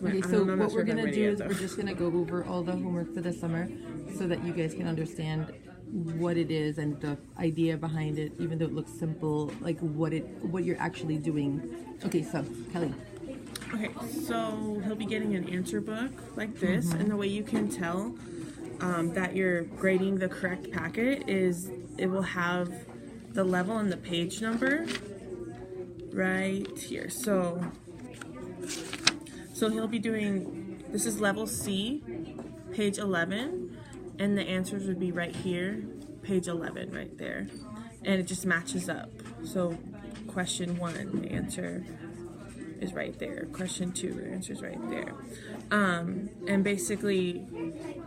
Okay, so what we're going to do is we're just going to go over all the homework for the summer so that you guys can understand what it is and the idea behind it, even though it looks simple, like what you're actually doing. Okay, so Kelly. Okay, so he'll be getting an answer book like this, and the way you can tell that you're grading the correct packet is it will have the level and the page number right here. So he'll be doing, this is level C, page 11, and the answers would be right here, page 11 right there, and it just matches up. So question 1, the answer is right there. Question 2, the answer is right there. And basically,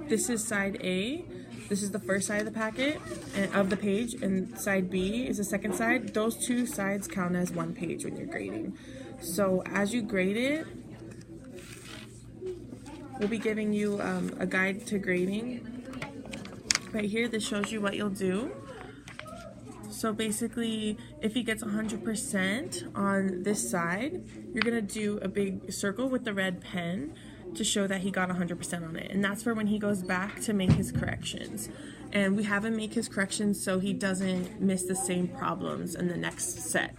this is side A. This is the first side of the packet and of the page, and side B is the second side. Those two sides count as one page when you're grading. So as you grade it, we'll be giving you a guide to grading. Right here, this shows you what you'll do. So basically, if he gets 100% on this side, you're gonna do a big circle with the red pen to show that he got 100% on it. And that's for when he goes back to make his corrections. And we have him make his corrections so he doesn't miss the same problems in the next set.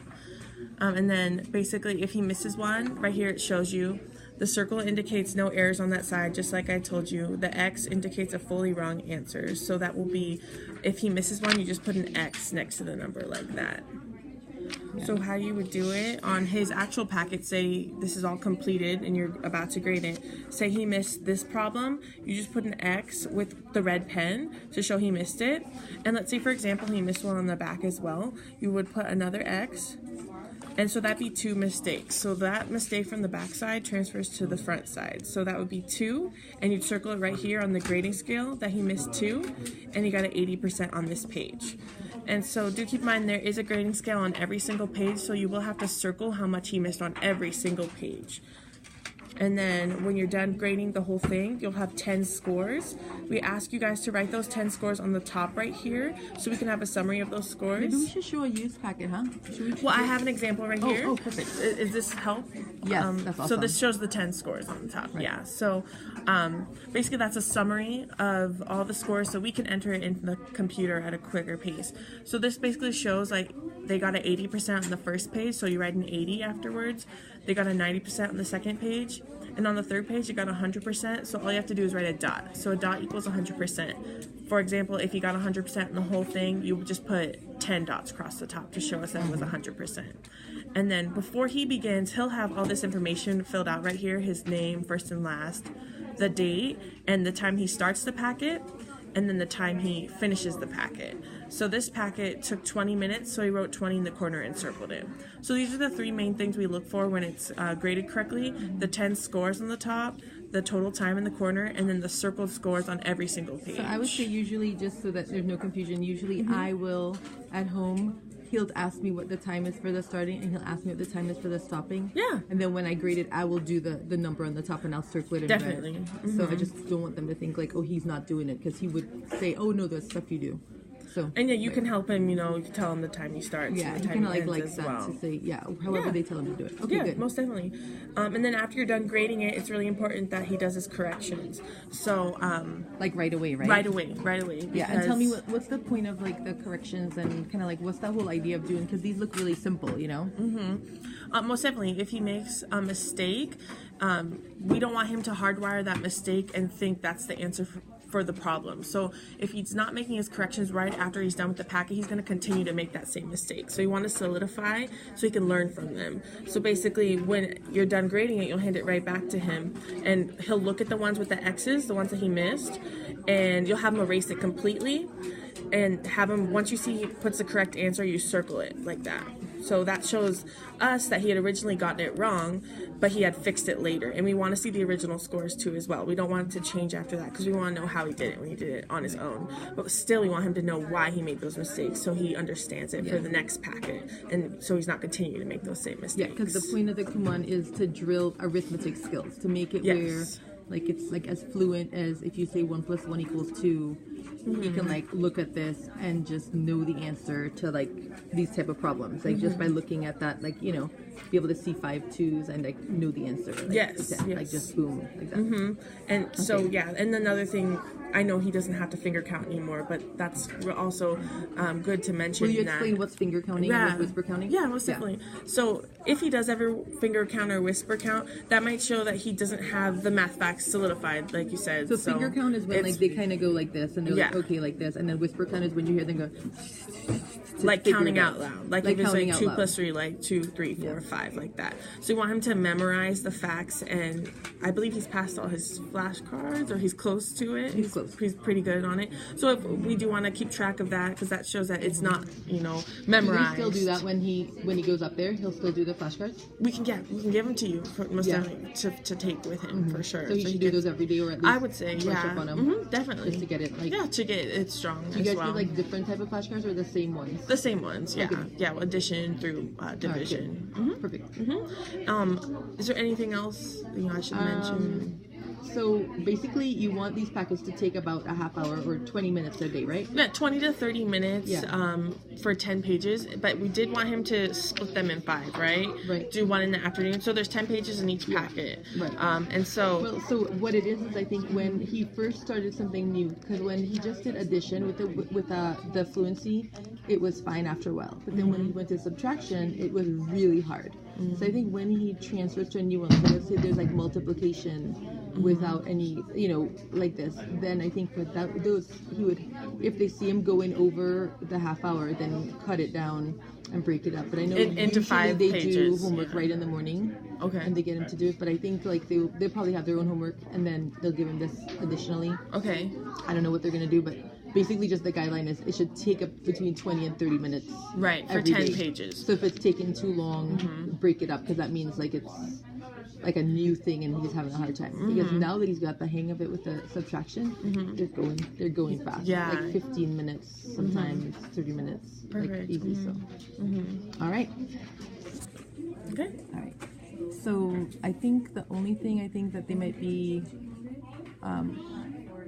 And then basically, if he misses one, right here it shows you the circle indicates no errors on that side, just like I told you. The X indicates a fully wrong answer. So that will be, if he misses one, you just put an X next to the number like that. Yeah. So how you would do it on his actual packet, say this is all completed and you're about to grade it. Say he missed this problem, you just put an X with the red pen to show he missed it. And let's say, for example, he missed one on the back as well. You would put another X. And so that'd be 2 mistakes. So that mistake from the back side transfers to the front side. So that would be 2, and you'd circle it right here on the grading scale that he missed 2, and he got an 80% on this page. And so do keep in mind there is a grading scale on every single page, so you will have to circle how much he missed on every single page. And then when you're done grading the whole thing, you'll have 10 scores. We ask you guys to write those 10 scores on the top right here so we can have a summary of those scores. Maybe we should show a use packet, huh? Well, I have an example right here. Oh, perfect. Is this help? Yes, that's awesome. So this shows the 10 scores on the top. Right. Yeah, so basically that's a summary of all the scores so we can enter it into the computer at a quicker pace. So this basically shows like they got an 80% on the first page, so you write an 80 afterwards. They got a 90% on the second page, and on the third page you got 100%, so all you have to do is write a dot. So a dot equals 100%. For example, if you got 100% in the whole thing, you would just put 10 dots across the top to show us that it was 100%. And then before he begins, he'll have all this information filled out right here, his name, first and last, the date, and the time he starts the packet, and then the time he finishes the packet. So this packet took 20 minutes, so he wrote 20 in the corner and circled it. So these are the 3 main things we look for when it's graded correctly: the 10 scores on the top, the total time in the corner, and then the circled scores on every single page. So I would say usually, just so that there's no confusion, usually I will, at home, he'll ask me what the time is for the starting, and he'll ask me what the time is for the stopping. Yeah. And then when I grade it, I will do the number on the top, and I'll circle it in Definitely. red. So I just don't want them to think like, oh, he's not doing it, because he would say, oh no, that's stuff you do. So, and yeah, you can help him, you know, you can tell him the time he starts. Yeah, and the he time kind of like as that well. to say, yeah, however they tell him to do it. Okay, yeah, good. Most definitely. And then after you're done grading it, it's really important that he does his corrections. So, like right away, right? Right away. Yeah, and tell me what's the point of like the corrections and kind of like what's the whole idea of doing, because these look really simple, you know? Most definitely. If he makes a mistake, we don't want him to hardwire that mistake and think that's the answer for the problem. So if he's not making his corrections right after he's done with the packet, he's going to continue to make that same mistake. So you want to solidify so he can learn from them. So basically, when you're done grading it, you'll hand it right back to him, and he'll look at the ones with the X's, the ones that he missed, and you'll have him erase it completely, and have him, once you see he puts the correct answer, you circle it like that. So that shows us that he had originally gotten it wrong, but he had fixed it later. And we want to see the original scores too as well. We don't want it to change after that, because we want to know how he did it when he did it on his own. But still, we want him to know why he made those mistakes, so he understands it for the next packet, and so he's not continuing to make those same mistakes. Yeah, because the point of the Kumon is to drill arithmetic skills, to make it where like it's like as fluent as if you say 1 + 1 = 2. He can like look at this and just know the answer to like these type of problems, like just by looking at that, like, you know, be able to see 5 2s and like know the answer. Like, Yes. like just boom, like that. And so yeah, and another thing, I know he doesn't have to finger count anymore, but that's also good to mention. Will you explain what's finger counting and what's whisper counting? Yeah, most definitely. So if he does ever finger count or whisper count, that might show that he doesn't have the math facts solidified, like you said. So finger count is when like they kind of go like this and they're like, okay, like this, and then whisper count is when you hear them go like counting out loud, like if it's like 2 loud. + 3, like 2, 3, 4, 5, like that. So you want him to memorize the facts, and I believe he's passed all his flashcards, or he's close to it. He's close. He's pretty good on it. So if we do want to keep track of that, because that shows that it's not, you know, memorized. Will he still do that when he goes up there? He'll still do the flashcards? We can give them to you for most definitely to take with him for sure. So he should do those every day, or at least I would say brush up on them. definitely, just to get it like to get it strong. Do you guys do like different type of flashcards or the same ones? The same ones, yeah. Okay. Yeah, addition through division. Perfect. Is there anything else I should mention? So basically, you want these packets to take about a half hour or 20 minutes a day, right? Yeah, 20 to 30 minutes for 10 pages. But we did want him to split them in 5, right? Right. Do one in the afternoon. So there's 10 pages in each packet. Right. And so... Well, so what it is I think when he first started something new, because when he just did addition with the fluency, it was fine after a while. But then when he went to subtraction, it was really hard. So I think when he transfers to a new one, so let's say there's like multiplication without any, you know, like this, then I think for those he would, if they see him going over the half hour, then cut it down and break it up. But I know into 5 they pages. do homework right in the morning. Okay. And they get him to do it, but I think like they probably have their own homework, and then they'll give him this additionally. Okay. I don't know what they're gonna do, but basically just the guideline is it should take up between 20 and 30 minutes. Right, for 10 pages. So if it's taking too long, break it up, because that means like it's like a new thing and he's having a hard time. Because now that he's got the hang of it with the subtraction, they're going fast. Yeah. Like 15 minutes, sometimes 30 minutes. Perfect. Like easy. So all right. Okay. All right. So I think the only thing I think that they might be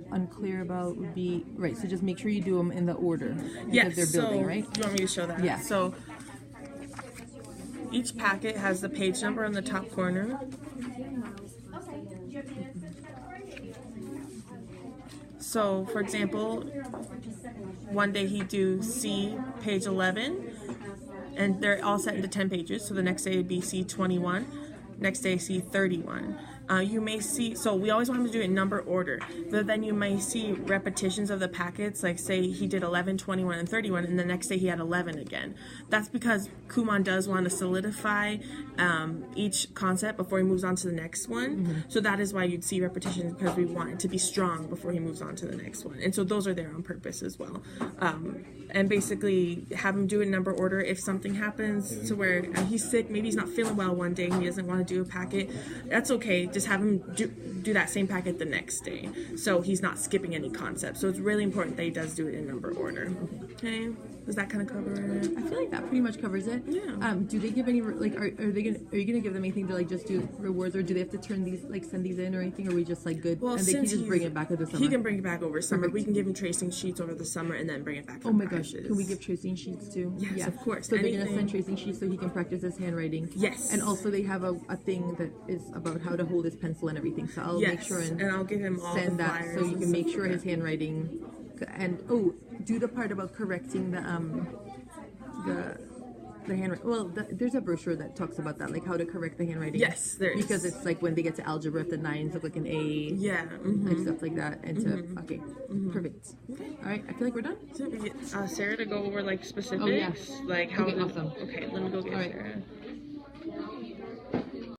unclear about would be, right, so just make sure you do them in the order that they're building, right? You want me to show that? Yeah. So each packet has the page number on the top corner. So for example, one day he'd do C page 11, and they're all set into 10 pages. So the next day it'd be C 21, next day C 31. You may see, so we always want him to do it in number order, but then you may see repetitions of the packets, like say he did 11, 21, and 31, and the next day he had 11 again. That's because Kumon does want to solidify each concept before he moves on to the next one. So that is why you'd see repetitions, because we want it to be strong before he moves on to the next one. And so those are there on purpose as well. And basically have him do it in number order. If something happens to where he's sick, maybe he's not feeling well one day and he doesn't want to do a packet, that's okay. Just have him do that same packet the next day, so he's not skipping any concepts. So it's really important that he does do it in number order. Okay, does that kind of cover it? I feel like that pretty much covers it. Yeah. Do they give any like are you gonna give them anything to like just do rewards, or do they have to turn these, like send these in or anything, or are we just like good? Well, and they can just bring it back over the summer. He can bring it back over summer. We can give him tracing sheets over the summer and then bring it back. Oh my gosh, can we give tracing sheets too? Yes, of course. So they're gonna send tracing sheets so he can practice his handwriting. Yes. And also they have a thing that is about how to hold his pencil and everything. So I'll make sure and I'll give him all send the that flyers so you can make sure his handwriting, and do the part about correcting the handwriting. Well, there's a brochure that talks about that, like how to correct the handwriting. Yes, there is. Because it's like when they get to algebra, if the 9s look like an A. Yeah. And stuff like that. And okay, perfect. Okay. All right, I feel like we're done. So we get Sarah to go over like specifics, Oh, yeah. like how. Okay, awesome. Okay, let me go get All right. Sarah.